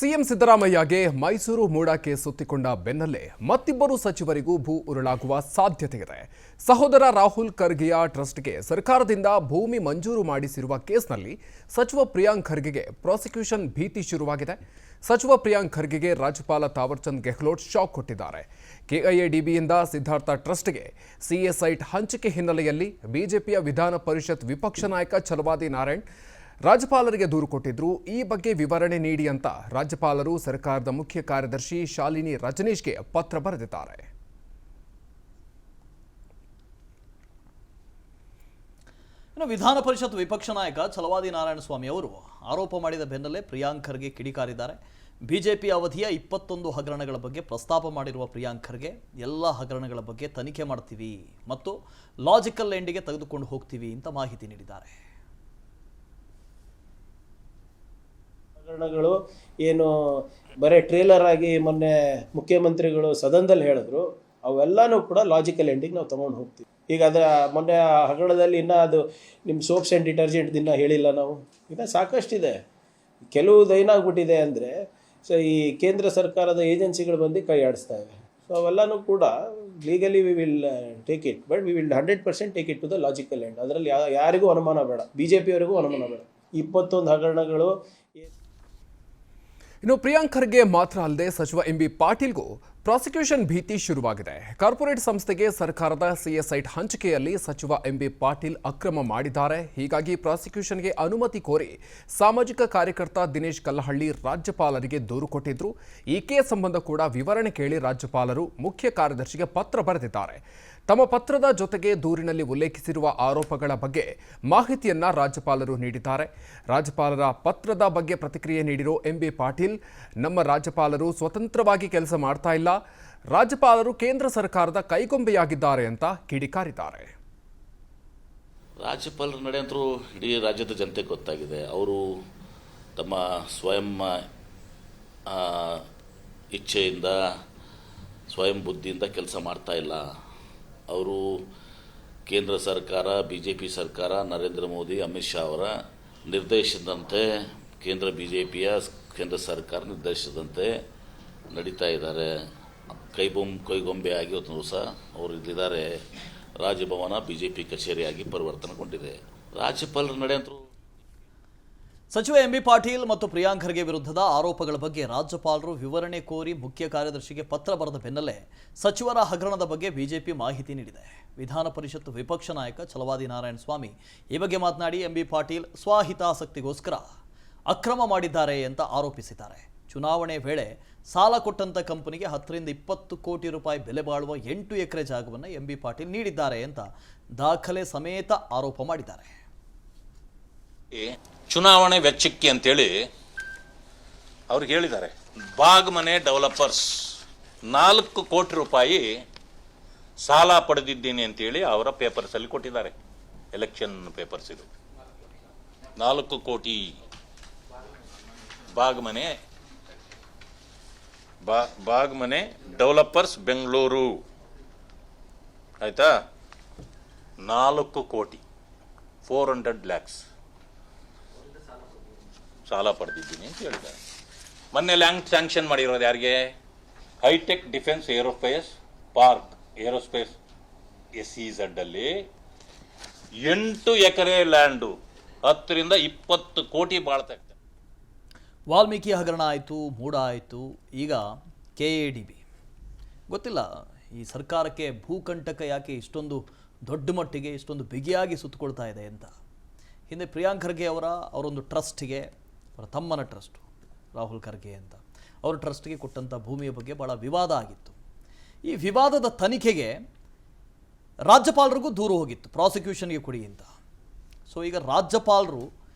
CM ಸಿದ್ದರಾಮಯ್ಯಗೆ Mysuru ಮೂಡಕ್ಕೆ ಸುತ್ತಿಕೊಂಡ ಬೆನ್ನಲ್ಲೇ ಮತ್ತಿಬ್ಬರು ಸಚಿವರಿಗೂ ಭೂ ಉರುಳಾಗುವ ಸಾಧ್ಯತೆ ಇದೆ. ಸಹೋದರ ರಾಹುಲ್ ಖರ್ಗೆಯ ಟ್ರಸ್ಟ್ಗೆ ಸರ್ಕಾರದಿಂದ ಭೂಮಿ ಮಂಜೂರು ಮಾಡಿಸಿರುವ ಕೇಸ್ನಲ್ಲಿ ಸಚಿವ ಪ್ರಿಯಾಂಕ್ ಖರ್ಗೆಗೆ ಪ್ರಾಸಿಕ್ಯೂಷನ್ ಭೀತಿ ಶುರುವಾಗಿದೆ. ಸಚಿವ ಪ್ರಿಯಾಂಕ್ ಖರ್ಗೆಗೆ ರಾಜ್ಯಪಾಲ ತಾವರ್ಚಂದ್ ಗೆಹ್ಲೋಟ್ ಶಾಕ್ ಕೊಟ್ಟಿದ್ದಾರೆ. ಕೆಐಎಡಿಬಿಯಿಂದ ಸಿದ್ಧಾರ್ಥ ಟ್ರಸ್ಟ್ಗೆ ಸಿಎ ಸೈಟ್ ಹಂಚಿಕೆ ಹಿನ್ನೆಲೆಯಲ್ಲಿ ಬಿಜೆಪಿಯ ವಿಧಾನ ಪರಿಷತ್ ವಿಪಕ್ಷ ನಾಯಕ ಛಲವಾದಿ ನಾರಾಯಣ್ ರಾಜ್ಯಪಾಲರಿಗೆ ದೂರು ಕೊಟ್ಟಿದ್ರು. ಈ ಬಗ್ಗೆ ವಿವರಣೆ ನೀಡಿ ಅಂತ ರಾಜ್ಯಪಾಲರು ಸರ್ಕಾರದ ಮುಖ್ಯ ಕಾರ್ಯದರ್ಶಿ ಶಾಲಿನಿ ರಜನೀಶ್ಗೆ ಪತ್ರ ಬರೆದಿದ್ದಾರೆ. ವಿಧಾನ ಪರಿಷತ್ ವಿಪಕ್ಷ ನಾಯಕ ಛಲವಾದಿ ನಾರಾಯಣ ಸ್ವಾಮಿ ಅವರು ಆರೋಪ ಮಾಡಿದ ಬೆನ್ನಲ್ಲೇ ಪ್ರಿಯಾಂಕ್ ಖರ್ಗೆ ಕಿಡಿಕಾರಿದ್ದಾರೆ. ಬಿಜೆಪಿ ಅವಧಿಯ 21 ಹಗರಣಗಳ ಬಗ್ಗೆ ಪ್ರಸ್ತಾಪ ಮಾಡಿರುವ ಪ್ರಿಯಾಂಕ್ ಖರ್ಗೆ ಎಲ್ಲ ಹಗರಣಗಳ ಬಗ್ಗೆ ತನಿಖೆ ಮಾಡ್ತೀವಿ ಮತ್ತು ಲಾಜಿಕಲ್ ಎಂಡಿಗೆ ತೆಗೆದುಕೊಂಡು ಹೋಗ್ತೀವಿ ಅಂತ ಮಾಹಿತಿ ನೀಡಿದ್ದಾರೆ. ಹಗರಣಗಳು ಏನು ಬರೀ ಟ್ರೇಲರ್ ಆಗಿ ಮೊನ್ನೆ ಮುಖ್ಯಮಂತ್ರಿಗಳು ಸದನದಲ್ಲಿ ಹೇಳಿದ್ರು, ಅವೆಲ್ಲನೂ ಕೂಡ ಲಾಜಿಕಲ್ ಎಂಡಿಗೆ ನಾವು ತೊಗೊಂಡು ಹೋಗ್ತೀವಿ. ಈಗ ಅದರ ಮೊನ್ನೆ ಹಗರಣದಲ್ಲಿ ಇನ್ನೂ ಅದು ನಿಮ್ಮ ಸೋಪ್ಸ್ ಆ್ಯಂಡ್ ಡಿಟರ್ಜೆಂಟ್ ದಿನ ಹೇಳಿಲ್ಲ ನಾವು, ಇನ್ನು ಸಾಕಷ್ಟಿದೆ. ಕೆಲವು ಏನಾಗ್ಬಿಟ್ಟಿದೆ ಅಂದರೆ ಈ ಕೇಂದ್ರ ಸರ್ಕಾರದ ಏಜೆನ್ಸಿಗಳು ಬಂದು ಕೈ ಆಡಿಸ್ತಾ ಇವೆ. ಸೊ ಅವೆಲ್ಲನೂ ಕೂಡ legally we will take it, but we will 100% take it to the logical end. ಅದರಲ್ಲಿ ಯಾರಿಗೂ ಅನುಮಾನ ಬೇಡ, BJP-ಯವರಿಗೂ ಅನುಮಾನ ಬೇಡ. 21 ಹಗರಣಗಳು. ಇನ್ನು ಪ್ರಿಯಾಂಕ್ ಖರ್ಗೆ ಮಾತ್ರ ಅಲ್ಲದೆ ಸಚಿವ ಎಂಬಿ ಪಾಟೀಲ್ಗೂ ಪ್ರಾಸಿಕ್ಯೂಷನ್ ಭೀತಿ ಶುರುವಾಗಿದೆ. ಕಾರ್ಪೊರೇಟ್ ಸಂಸ್ಥೆಗೆ ಸರ್ಕಾರದ ಸಿಎ ಸೈಟ್ ಹಂಚಿಕೆಯಲ್ಲಿ ಸಚಿವ ಎಂಬಿ ಪಾಟೀಲ್ ಅಕ್ರಮ ಮಾಡಿದ್ದಾರೆ. ಹೀಗಾಗಿ ಪ್ರಾಸಿಕ್ಯೂಷನ್ಗೆ ಅನುಮತಿ ಕೋರಿ ಸಾಮಾಜಿಕ ಕಾರ್ಯಕರ್ತ ದಿನೇಶ್ ಕಲ್ಲಹಳ್ಳಿ ರಾಜ್ಯಪಾಲರಿಗೆ ದೂರು ಕೊಟ್ಟಿದ್ರು. ಈ ಕೇಸ್ ಸಂಬಂಧ ಕೂಡ ವಿವರಣೆ ಕೇಳಿ ರಾಜ್ಯಪಾಲರು ಮುಖ್ಯ ಕಾರ್ಯದರ್ಶಿಗೆ ಪತ್ರ ಬರೆದಿದ್ದಾರೆ. ತಮ್ಮ ಪತ್ರದ ಜೊತೆಗೆ ದೂರಿನಲ್ಲಿ ಉಲ್ಲೇಖಿಸಿರುವ ಆರೋಪಗಳ ಬಗ್ಗೆ ಮಾಹಿತಿಯನ್ನ ರಾಜ್ಯಪಾಲರು ನೀಡಿದ್ದಾರೆ. ರಾಜ್ಯಪಾಲರ ಪತ್ರದ ಬಗ್ಗೆ ಪ್ರತಿಕ್ರಿಯೆ ನೀಡಿರೋ ಎಂಬಿ ಪಾಟೀಲ್, ನಮ್ಮ ರಾಜ್ಯಪಾಲರು ಸ್ವತಂತ್ರವಾಗಿ ಕೆಲಸ ಮಾಡ್ತಾ ಇಲ್ಲ, ರಾಜ್ಯಪಾಲರು ಕೇಂದ್ರ ಸರ್ಕಾರದ ಕೈಗೊಂಬೆಯಾಗಿದ್ದಾರೆ ಅಂತ ಕಿಡಿಕಾರಿದ್ದಾರೆ. ರಾಜ್ಯಪಾಲರ ನಡೆ ಅಂತೂ ಇಡೀ ರಾಜ್ಯದ ಜನತೆಗೆ ಗೊತ್ತಾಗಿದೆ. ಅವರು ತಮ್ಮ ಸ್ವಯಂ ಇಚ್ಛೆಯಿಂದ ಸ್ವಯಂ ಬುದ್ಧಿಯಿಂದ ಕೆಲಸ ಮಾಡ್ತಾ ಇಲ್ಲ. ಅವರು ಕೇಂದ್ರ ಸರ್ಕಾರ, BJP ಸರ್ಕಾರ, ನರೇಂದ್ರ ಮೋದಿ, ಅಮಿತ್ ಶಾ ಅವರ ನಿರ್ದೇಶನದಂತೆ BJPಯ ಕೇಂದ್ರ ಸರ್ಕಾರ ನಿರ್ದೇಶನದಂತೆ ನಡೀತಾ ಇದ್ದಾರೆ. ಕೈಗೊಂಬೆಯಾಗಿ ಇವತ್ತು ಸಹ ಅವರು ಇಲ್ಲಿದ್ದಾರೆ. ರಾಜಭವನ BJP ಕಚೇರಿಯಾಗಿ ಪರಿವರ್ತನೆಗೊಂಡಿದೆ. ರಾಜ್ಯಪಾಲರ ನಡೆ ಅಂತೂ ಸಚಿವ ಎಂಬಿ ಪಾಟೀಲ್ ಮತ್ತು ಪ್ರಿಯಾಂಕ್ ಖರ್ಗೆ ವಿರುದ್ಧದ ಆರೋಪಗಳ ಬಗ್ಗೆ ರಾಜ್ಯಪಾಲರು ವಿವರಣೆ ಕೋರಿ ಮುಖ್ಯ ಕಾರ್ಯದರ್ಶಿಗೆ ಪತ್ರ ಬರೆದ ಬೆನ್ನಲ್ಲೇ ಸಚಿವರ ಹಗರಣದ ಬಗ್ಗೆ ಬಿಜೆಪಿ ಮಾಹಿತಿ ನೀಡಿದೆ. ವಿಧಾನ ಪರಿಷತ್ ವಿಪಕ್ಷ ನಾಯಕ ಛಲವಾದಿ ನಾರಾಯಣ ಸ್ವಾಮಿ ಈ ಬಗ್ಗೆ ಮಾತನಾಡಿ ಎಂಬಿ ಪಾಟೀಲ್ ಸ್ವಹಿತಾಸಕ್ತಿಗೋಸ್ಕರ ಅಕ್ರಮ ಮಾಡಿದ್ದಾರೆ ಅಂತ ಆರೋಪಿಸಿದ್ದಾರೆ. ಚುನಾವಣೆ ವೇಳೆ ಸಾಲ ಕೊಟ್ಟಂತ ಕಂಪನಿಗೆ 10 ರಿಂದ 20 ಕೋಟಿ ರೂಪಾಯಿ ಬೆಲೆ ಬಾಳುವ 8 ಎಕರೆ ಜಾಗವನ್ನು ಎಂಬಿ ಪಾಟೀಲ್ ನೀಡಿದ್ದಾರೆ ಅಂತ ದಾಖಲೆ ಸಮೇತ ಆರೋಪ ಮಾಡಿದ್ದಾರೆ. ಚುನಾವಣೆ ವೆಚ್ಚಕ್ಕೆ ಅಂತೇಳಿ ಅವ್ರಿಗೆ ಹೇಳಿದ್ದಾರೆ. ಬಾಗ್ಮನೆ ಡೆವಲಪರ್ಸ್ 4 ಕೋಟಿ ರೂಪಾಯಿ ಸಾಲ ಪಡೆದಿದ್ದೀನಿ ಅಂತೇಳಿ ಅವರ ಪೇಪರ್ಸಲ್ಲಿ ಕೊಟ್ಟಿದ್ದಾರೆ. ಎಲೆಕ್ಷನ್ ಪೇಪರ್ಸ್ ಇದು. 4 ಕೋಟಿ ಬಾಗ್ಮನೆ ಡೆವಲಪರ್ಸ್ ಬೆಂಗಳೂರು, ಆಯ್ತಾ, 4 ಕೋಟಿ 400 lakhs ಸಾಲ ಪಡೆದಿದ್ದೀನಿ ಅಂತ ಹೇಳಿದ್ದಾರೆ. ಮೊನ್ನೆ ಲ್ಯಾಂಡ್ ಸ್ಯಾಂಕ್ಷನ್ ಮಾಡಿರೋದು ಯಾರಿಗೆ? Hitech defence aerospace park, aerospace SEZ ಅಲ್ಲಿ 8 ಎಕರೆ ಲ್ಯಾಂಡು 10 ರಿಂದ 20 ಕೋಟಿ ಬಾಳ್ತಾ ಇರ್ತಾರೆ. ವಾಲ್ಮೀಕಿ ಹಗರಣ ಆಯಿತು, ಮೂಡ ಆಯಿತು, ಈಗ KADB. ಗೊತ್ತಿಲ್ಲ ಈ ಸರ್ಕಾರಕ್ಕೆ ಭೂಕಂಟಕ ಯಾಕೆ ಇಷ್ಟೊಂದು ದೊಡ್ಡ ಮಟ್ಟಿಗೆ ಇಷ್ಟೊಂದು ಬಿಗಿಯಾಗಿ ಸುತ್ತಕೊಳ್ತಾ ಇದೆ ಅಂತ. ಹಿಂದೆ ಪ್ರಿಯಾಂಕ್ ಖರ್ಗೆ ಅವರೊಂದು ಟ್ರಸ್ಟ್ಗೆ, ಅವರ ತಮ್ಮನ ಟ್ರಸ್ಟು ರಾಹುಲ್ ಖರ್ಗೆ ಅಂತ, ಅವರ ಟ್ರಸ್ಟ್ಗೆ ಕೊಟ್ಟಂಥ ಭೂಮಿಯ ಬಗ್ಗೆ ಭಾಳ ವಿವಾದ ಆಗಿತ್ತು. ಈ ವಿವಾದದ ತನಿಖೆಗೆ ರಾಜ್ಯಪಾಲರಿಗೂ ದೂರು ಹೋಗಿತ್ತು, ಪ್ರಾಸಿಕ್ಯೂಷನ್ಗೆ ಕೊಡಿ ಅಂತ. ಸೊ ಈಗ ರಾಜ್ಯಪಾಲರು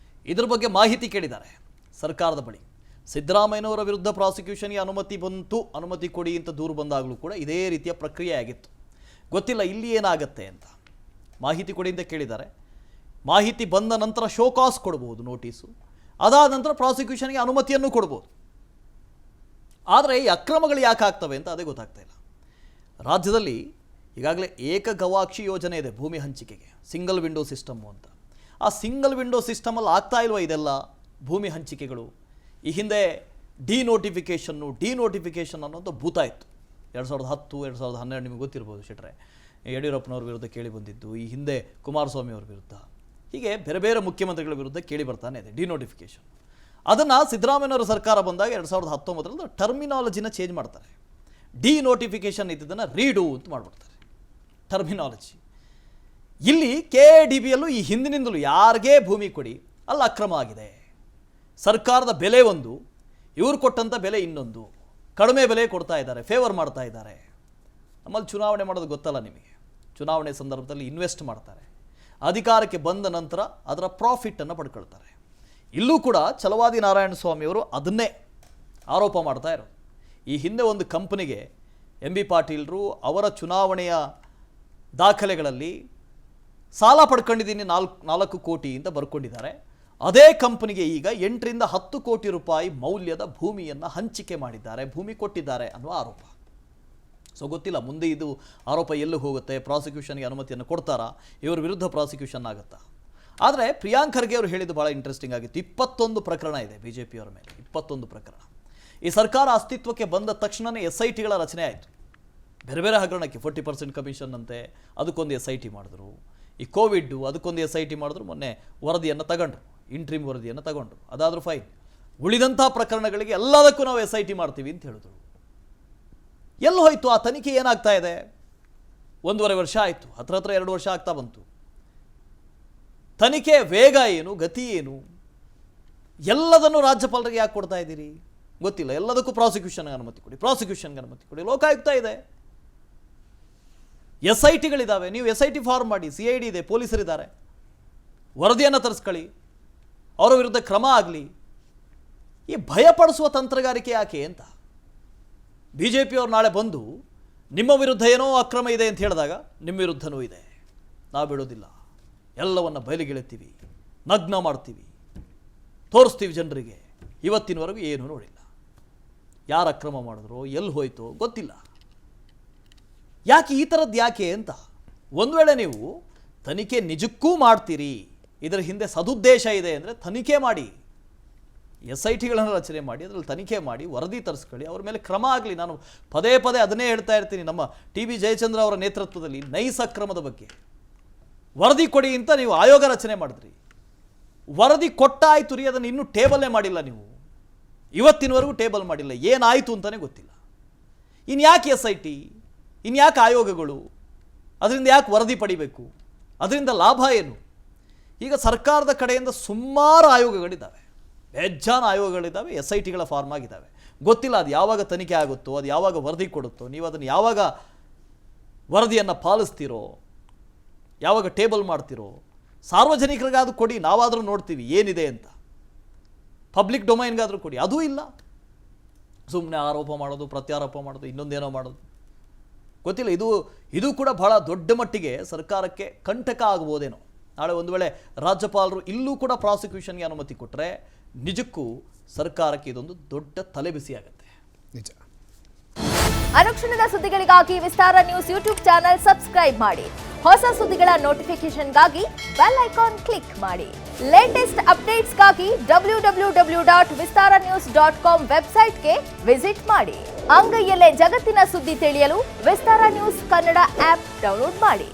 ಇದ್ರ ಬಗ್ಗೆ ಮಾಹಿತಿ ಕೇಳಿದ್ದಾರೆ ಸರ್ಕಾರದ ಬಳಿ. ಸಿದ್ದರಾಮಯ್ಯನವರ ವಿರುದ್ಧ ಪ್ರಾಸಿಕ್ಯೂಷನ್ಗೆ ಅನುಮತಿ ಬಂತು, ಅನುಮತಿ ಕೊಡಿ ಅಂತ ದೂರು ಬಂದಾಗಲೂ ಕೂಡ ಇದೇ ರೀತಿಯ ಪ್ರಕ್ರಿಯೆ ಆಗಿತ್ತು. ಗೊತ್ತಿಲ್ಲ ಇಲ್ಲಿ ಏನಾಗತ್ತೆ ಅಂತ. ಮಾಹಿತಿ ಕೊಡಿ ಅಂತ ಕೇಳಿದ್ದಾರೆ. ಮಾಹಿತಿ ಬಂದ ನಂತರ ಶೋಕಾಸ್ ಕೊಡ್ಬೋದು, ನೋಟಿಸು. ಅದಾದ ನಂತರ ಪ್ರಾಸಿಕ್ಯೂಷನ್ಗೆ ಅನುಮತಿಯನ್ನು ಕೊಡ್ಬೋದು. ಆದರೆ ಈ ಅಕ್ರಮಗಳು ಯಾಕೆ ಆಗ್ತವೆ ಅಂತ ಅದೇ ಗೊತ್ತಾಗ್ತಾ ಇಲ್ಲ. ರಾಜ್ಯದಲ್ಲಿ ಈಗಾಗಲೇ ಏಕ ಗವಾಕ್ಷಿ ಯೋಜನೆ ಇದೆ ಭೂಮಿ ಹಂಚಿಕೆಗೆ, ಸಿಂಗಲ್ ವಿಂಡೋ ಸಿಸ್ಟಮ್ಮು ಅಂತ. ಆ ಸಿಂಗಲ್ ವಿಂಡೋ ಸಿಸ್ಟಮಲ್ಲಿ ಆಗ್ತಾ ಇಲ್ವ ಇದೆಲ್ಲ ಭೂಮಿ ಹಂಚಿಕೆಗಳು? ಈ ಹಿಂದೆ ಡಿನೋಟಿಫಿಕೇಷನ್ ಅನ್ನೋದು ಭೂತ ಇತ್ತು. 2010, 2012 ನಿಮಗೆ ಗೊತ್ತಿರ್ಬೋದು ಶೆಟ್ರೆ. ಯಡಿಯೂರಪ್ಪನವ್ರ ವಿರುದ್ಧ ಕೇಳಿ ಬಂದಿದ್ದು, ಈ ಹಿಂದೆ ಕುಮಾರಸ್ವಾಮಿ ಅವ್ರ ವಿರುದ್ಧ, ಹೀಗೆ ಬೇರೆ ಬೇರೆ ಮುಖ್ಯಮಂತ್ರಿಗಳ ವಿರುದ್ಧ ಕೇಳಿ ಬರ್ತಾನೆ ಇದೆ ಡಿನೋಟಿಫಿಕೇಷನ್. ಅದನ್ನು ಸಿದ್ದರಾಮಯ್ಯನವರ ಸರ್ಕಾರ ಬಂದಾಗ 2019 ಟರ್ಮಿನಾಲಜಿನ ಚೇಂಜ್ ಮಾಡ್ತಾರೆ. ಡಿನೋಟಿಫಿಕೇಷನ್ ಇದ್ದದನ್ನು ರೀಡು ಅಂತ ಮಾಡಿಬಿಡ್ತಾರೆ ಟರ್ಮಿನಾಲಜಿ. ಇಲ್ಲಿ KADBಯಲ್ಲೂ ಈ ಹಿಂದಿನಿಂದಲೂ ಯಾರಿಗೇ ಭೂಮಿ ಕೊಡಿ ಅಲ್ಲಿ ಅಕ್ರಮ ಆಗಿದೆ. ಸರ್ಕಾರದ ಬೆಲೆ ಒಂದು, ಇವರು ಕೊಟ್ಟಂಥ ಬೆಲೆ ಇನ್ನೊಂದು, ಕಡಿಮೆ ಬೆಲೆ ಕೊಡ್ತಾ ಇದ್ದಾರೆ, ಫೇವರ್ ಮಾಡ್ತಾ ಇದ್ದಾರೆ. ನಮ್ಮಲ್ಲಿ ಚುನಾವಣೆ ಮಾಡೋದು ಗೊತ್ತಲ್ಲ ನಿಮಗೆ. ಚುನಾವಣೆ ಸಂದರ್ಭದಲ್ಲಿ ಇನ್ವೆಸ್ಟ್ ಮಾಡ್ತಾರೆ, ಅಧಿಕಾರಕ್ಕೆ ಬಂದ ನಂತರ ಅದರ ಪ್ರಾಫಿಟನ್ನು ಪಡ್ಕೊಳ್ತಾರೆ. ಇಲ್ಲೂ ಕೂಡ ಛಲವಾದಿ ನಾರಾಯಣ ಸ್ವಾಮಿಯವರು ಅದನ್ನೇ ಆರೋಪ ಮಾಡ್ತಾ ಇರೋದು. ಈ ಹಿಂದೆ ಒಂದು ಕಂಪನಿಗೆ MB ಪಾಟೀಲ್ರು ಅವರ ಚುನಾವಣೆಯ ದಾಖಲೆಗಳಲ್ಲಿ ಸಾಲ ಪಡ್ಕೊಂಡಿದ್ದೀನಿ 4 ಕೋಟಿ ಅಂತ ಬರ್ಕೊಂಡಿದ್ದಾರೆ. ಅದೇ ಕಂಪನಿಗೆ ಈಗ 8 ರಿಂದ 10 ಕೋಟಿ ರೂಪಾಯಿ ಮೌಲ್ಯದ ಭೂಮಿಯನ್ನು ಹಂಚಿಕೆ ಮಾಡಿದ್ದಾರೆ, ಭೂಮಿ ಕೊಟ್ಟಿದ್ದಾರೆ ಅನ್ನುವ ಆರೋಪ. ಸೊ ಗೊತ್ತಿಲ್ಲ ಮುಂದೆ ಇದು ಆರೋಪ ಎಲ್ಲಿ ಹೋಗುತ್ತೆ, ಪ್ರಾಸಿಕ್ಯೂಷನ್ಗೆ ಅನುಮತಿಯನ್ನು ಕೊಡ್ತಾರಾ, ಇವರ ವಿರುದ್ಧ ಪ್ರಾಸಿಕ್ಯೂಷನ್ ಆಗುತ್ತಾ. ಆದರೆ ಪ್ರಿಯಾಂಕ್ ಖರ್ಗೆ ಅವರು ಹೇಳಿದ್ದು ಭಾಳ ಇಂಟ್ರೆಸ್ಟಿಂಗ್ ಆಗಿತ್ತು. 21 ಪ್ರಕರಣ ಇದೆ BJPಯವರ ಮೇಲೆ, 21 ಪ್ರಕರಣ. ಈ ಸರ್ಕಾರ ಅಸ್ತಿತ್ವಕ್ಕೆ ಬಂದ ತಕ್ಷಣವೇ SITಗಳ ರಚನೆ ಆಯಿತು. ಬೇರೆ ಬೇರೆ ಹಗರಣಕ್ಕೆ 40% ಕಮಿಷನ್ ಅಂತೆ, ಅದಕ್ಕೊಂದು SIT ಮಾಡಿದ್ರು. ಈ ಕೋವಿಡ್ ಅದಕ್ಕೊಂದು SIT ಮಾಡಿದ್ರು. ಮೊನ್ನೆ ವರದಿಯನ್ನು ತಗೊಂಡ್ರು, ಇಂಟ್ರಿಮ್ ವರದಿಯನ್ನು ತಗೊಂಡ್ರು, ಅದಾದರೂ ಫೈನ್. ಉಳಿದಂಥ ಪ್ರಕರಣಗಳಿಗೆ ಎಲ್ಲದಕ್ಕೂ ನಾವು SIT ಮಾಡ್ತೀವಿ ಅಂತ ಹೇಳಿದ್ರು. ಎಲ್ಲಿ ಹೋಯಿತು ಆ ತನಿಖೆ? ಏನಾಗ್ತಾ ಇದೆ? 1.5 ವರ್ಷ ಆಯಿತು, ಹತ್ರ 2 ವರ್ಷ ಆಗ್ತಾ ಬಂತು. ತನಿಖೆ ವೇಗ ಏನು, ಗತಿ ಏನು? ಎಲ್ಲದನ್ನು ರಾಜ್ಯಪಾಲರಿಗೆ ಯಾಕೆ ಕೊಡ್ತಾ ಇದ್ದೀರಿ ಗೊತ್ತಿಲ್ಲ. ಎಲ್ಲದಕ್ಕೂ ಪ್ರಾಸಿಕ್ಯೂಷನ್ಗೆ ಅನುಮತಿ ಕೊಡಿ. ಲೋಕಾಯುಕ್ತ ಇದೆ, SITಗಳಿದ್ದಾವೆ, ನೀವು SIT ಫಾರ್ಮ್ ಮಾಡಿ, CID ಇದೆ, ಪೊಲೀಸರಿದ್ದಾರೆ, ವರದಿಯನ್ನು ತರಿಸ್ಕೊಳ್ಳಿ, ಅವರ ವಿರುದ್ಧ ಕ್ರಮ ಆಗಲಿ. ಈ ಭಯಪಡಿಸುವ ತಂತ್ರಗಾರಿಕೆ ಯಾಕೆ ಅಂತ. BJPಯವರು ನಾಳೆ ಬಂದು ನಿಮ್ಮ ವಿರುದ್ಧ ಏನೋ ಅಕ್ರಮ ಇದೆ ಅಂತ ಹೇಳಿದಾಗ ನಿಮ್ಮ ವಿರುದ್ಧನೂ ಇದೆ, ನಾವು ಬಿಡೋದಿಲ್ಲ, ಎಲ್ಲವನ್ನು ಬಯಲಿಗೆಳೆತ್ತೀವಿ, ನಗ್ನ ಮಾಡ್ತೀವಿ, ತೋರಿಸ್ತೀವಿ ಜನರಿಗೆ. ಇವತ್ತಿನವರೆಗೂ ಏನೂ ನೋಡಿಲ್ಲ. ಯಾರು ಅಕ್ರಮ ಮಾಡಿದ್ರು, ಎಲ್ಲಿ ಹೋಯ್ತು ಗೊತ್ತಿಲ್ಲ. ಯಾಕೆ ಈ ಥರದ್ದು ಯಾಕೆ ಅಂತ. ಒಂದು ವೇಳೆ ನೀವು ತನಿಖೆ ನಿಜಕ್ಕೂ ಮಾಡ್ತೀರಿ, ಇದರ ಹಿಂದೆ ಸದುದ್ದೇಶ ಇದೆ ಅಂದರೆ ತನಿಖೆ ಮಾಡಿ, SITಗಳನ್ನು ರಚನೆ ಮಾಡಿ, ಅದರಲ್ಲಿ ತನಿಖೆ ಮಾಡಿ, ವರದಿ ತರಿಸ್ಕೊಳ್ಳಿ, ಅವ್ರ ಮೇಲೆ ಕ್ರಮ ಆಗಲಿ. ನಾನು ಪದೇ ಅದನ್ನೇ ಹೇಳ್ತಾ ಇರ್ತೀನಿ. ನಮ್ಮ TB ಜಯಚಂದ್ರ ಅವರ ನೇತೃತ್ವದಲ್ಲಿ ನೈಸ್ ಅಕ್ರಮದ ಬಗ್ಗೆ ವರದಿ ಕೊಡಿ ಅಂತ ನೀವು ಆಯೋಗ ರಚನೆ ಮಾಡಿದ್ರಿ. ವರದಿ ಕೊಟ್ಟಾಯ್ತು ರೀ, ಅದನ್ನು ಇನ್ನೂ ಟೇಬಲ್ಲೇ ಮಾಡಿಲ್ಲ ನೀವು. ಇವತ್ತಿನವರೆಗೂ ಟೇಬಲ್ ಮಾಡಿಲ್ಲ, ಏನಾಯಿತು ಅಂತಲೇ ಗೊತ್ತಿಲ್ಲ. ಇನ್ಯಾಕೆ SIT, ಇನ್ಯಾಕೆ ಆಯೋಗಗಳು, ಅದರಿಂದ ಯಾಕೆ ವರದಿ ಪಡಿಬೇಕು, ಅದರಿಂದ ಲಾಭ ಏನು? ಈಗ ಸರ್ಕಾರದ ಕಡೆಯಿಂದ ಸುಮಾರು ಆಯೋಗಗಳಿದ್ದಾವೆ, ಬೇಜಾನ ಆಯೋಗಗಳಿದ್ದಾವೆ, SITಗಳ ಫಾರ್ಮ್ ಆಗಿದ್ದಾವೆ. ಗೊತ್ತಿಲ್ಲ ಅದು ಯಾವಾಗ ತನಿಖೆ ಆಗುತ್ತೋ, ಅದು ಯಾವಾಗ ವರದಿ ಕೊಡುತ್ತೋ, ನೀವು ಅದನ್ನು ಯಾವಾಗ ವರದಿಯನ್ನು ಪಾಲಿಸ್ತೀರೋ, ಯಾವಾಗ ಟೇಬಲ್ ಮಾಡ್ತೀರೋ. ಸಾರ್ವಜನಿಕರಿಗಾದ್ರೂ ಕೊಡಿ, ನಾವಾದರೂ ನೋಡ್ತೀವಿ ಏನಿದೆ ಅಂತ. ಪಬ್ಲಿಕ್ ಡೊಮೈನ್ಗಾದರೂ ಕೊಡಿ, ಅದೂ ಇಲ್ಲ. ಸುಮ್ಮನೆ ಆರೋಪ ಮಾಡೋದು, ಪ್ರತ್ಯಾರೋಪ ಮಾಡೋದು, ಇನ್ನೊಂದೇನೋ ಮಾಡೋದು ಗೊತ್ತಿಲ್ಲ. ಇದು ಕೂಡ ಬಹಳ ದೊಡ್ಡ ಮಟ್ಟಿಗೆ ಸರ್ಕಾರಕ್ಕೆ ಕಂಟಕ ಆಗ್ಬೋದೇನೋ. ನಾಳೆ ಒಂದು ವೇಳೆ ರಾಜ್ಯಪಾಲರು ಇಲ್ಲೂ ಕೂಡ ಪ್ರಾಸಿಕ್ಯೂಷನ್ಗೆ ಅನುಮತಿ ಕೊಟ್ಟರೆ ನಿಜಕ್ಕೂ ಸರ್ಕಾರಕ್ಕೆ ಇದೊಂದು ದೊಡ್ಡ ತಲೆಬಿಸಿ ಆಗುತ್ತೆ. ನಿಜ. ಅನುಕ್ಷಣದ ಸುದ್ದಿಗಳಿಗಾಗಿ ವಿಸ್ತಾರ ನ್ಯೂಸ್ ಯೂಟ್ಯೂಬ್ ಚಾನೆಲ್ ಸಬ್ಸ್ಕ್ರೈಬ್ ಮಾಡಿ. ಹೊಸ ಸುದ್ದಿಗಳ ನೋಟಿಫಿಕೇಶನ್ಗಾಗಿ ಬೆಲ್ ಐಕಾನ್ ಕ್ಲಿಕ್ ಮಾಡಿ. ಲೇಟೆಸ್ಟ್ ಅಪ್ಡೇಟ್ಸ್ಗಾಗಿ www.vistaranews.com ವೆಬ್ಸೈಟ್ಗೆ ವಿಸಿಟ್ ಮಾಡಿ. ಅಂಗೈಯಲ್ಲೇ ಜಗತ್ತಿನ ಸುದ್ದಿ ತಿಳಿಯಲು ವಿಸ್ತಾರ ನ್ಯೂಸ್ ಕನ್ನಡ ಆಪ್ ಡೌನ್ಲೋಡ್ ಮಾಡಿ.